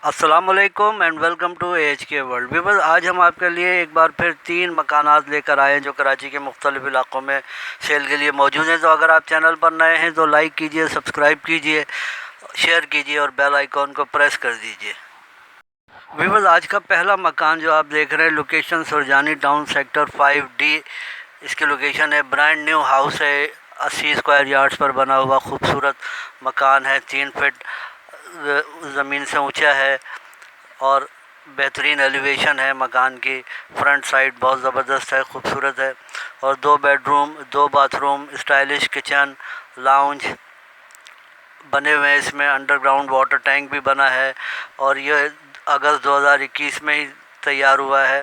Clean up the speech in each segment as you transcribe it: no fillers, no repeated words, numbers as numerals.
अस्सलामुअलैकुम and welcome to H के world viewers. आज हम आपके लिए एक बार फिर 3 मकानात लेकर आए हैं जो कराची के मुख्तलिफ इलाक़ों में सेल के लिए मौजूद हैं। तो अगर आप चैनल पर नए हैं तो लाइक कीजिए, सब्सक्राइब कीजिए, शेयर कीजिए और बेल आइकॉन को प्रेस कर दीजिए। व्यूअर्स, आज का पहला मकान जो आप देख रहे हैं, location Surjani town sector 5D। इसकी लोकेशन है, ब्रांड न्यू हाउस है, 80 स्क्वायर यार्ड्स पर बना हुआ खूबसूरत मकान है। 3 फीट ज़मीन से ऊंचा है और बेहतरीन एलिवेशन है मकान की। फ्रंट साइड बहुत ज़बरदस्त है, खूबसूरत है और 2 bedroom, 2 bathroom, stylish kitchen, lounge बने हुए हैं। इसमें अंडरग्राउंड वाटर टैंक भी बना है और ये अगस्त 2021 में ही तैयार हुआ है।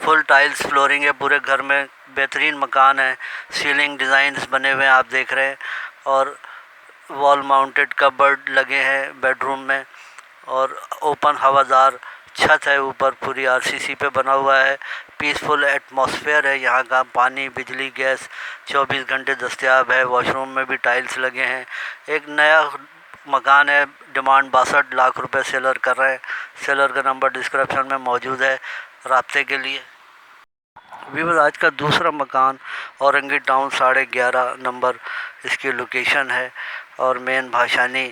फुल टाइल्स फ्लोरिंग है पूरे घर में, बेहतरीन मकान है। सीलिंग डिज़ाइंस बने हुए हैं आप देख रहे हैं और वॉल माउंटेड कबर्ड लगे हैं बेडरूम में और ओपन हवादार छत है ऊपर, पूरी आरसीसी पे बना हुआ है। पीसफुल एटमॉस्फेयर है यहाँ का। पानी, बिजली, गैस 24 घंटे दस्तयाब है। वॉशरूम में भी टाइल्स लगे हैं। एक नया मकान है, डिमांड 62 लाख रुपए सेलर कर रहे हैं। सेलर का नंबर डिस्क्रिप्शन में मौजूद है राब्ते के लिए। व्यूअर्स, आज का दूसरा मकान औरंगी टाउन 11.5 नंबर इसकी लोकेशन है और मेन भाषानी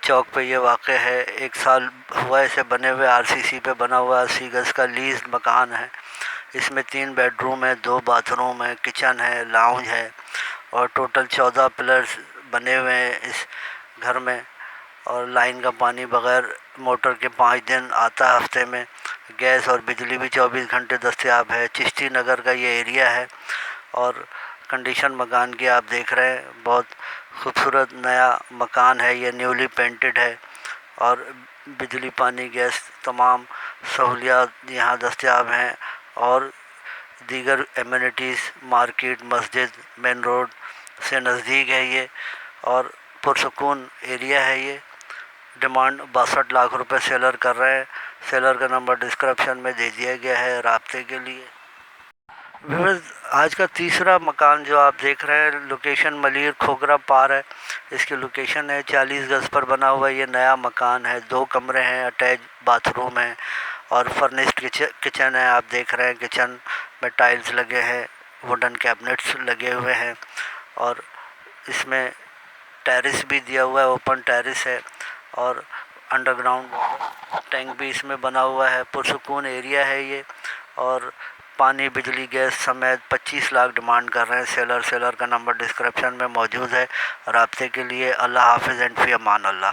चौक पे ये वाक़ है। 1 साल हुआ इसे बने हुए, आरसीसी पे बना हुआ 80 गज़ का लीज मकान है। इसमें 3 बेडरूम है, 2 बाथरूम है, किचन है, लाउंज है और टोटल 14 पिलर्स बने हुए हैं इस घर में। और लाइन का पानी बग़ैर मोटर के 5 दिन आता है हफ्ते में। गैस और बिजली भी 24 घंटे दस्तयाब है। चिश्ती नगर का ये एरिया है और कंडीशन मकान की आप देख रहे हैं। बहुत खूबसूरत नया मकान है ये, न्यूली पेंटेड है और बिजली, पानी, गैस तमाम सहूलियात यहाँ दस्तयाब हैं और दीगर एमिनिटीज़, मार्केट, मस्जिद, मेन रोड से नज़दीक है ये और पुरसुकून एरिया है ये। डिमांड 62 लाख रुपए सेलर कर रहे हैं। सेलर का नंबर डिस्क्रिप्शन में दे दिया गया है राब्ते के लिए। व्यूअर्स, आज का तीसरा मकान जो आप देख रहे हैं, लोकेशन मलिर खोगरा पार है। इसकी लोकेशन है, 40 गज़ पर बना हुआ ये नया मकान है। 2 कमरे हैं, अटैच बाथरूम है और फर्निश्ड किचन है। आप देख रहे हैं किचन में टाइल्स लगे हैं, वुडन कैबिनेट्स लगे हुए हैं और इसमें टेरेस भी दिया हुआ है, ओपन टेरेस है और अंडरग्राउंड टैंक भी इसमें बना हुआ है। पुरसुकून एरिया है ये और पानी, बिजली, गैस समेत 25 लाख डिमांड कर रहे हैं सेलर का नंबर डिस्क्रिप्शन में मौजूद है राब्ते के लिए। अल्लाह हाफिज़ एंड फ़ी अमान अल्लाह।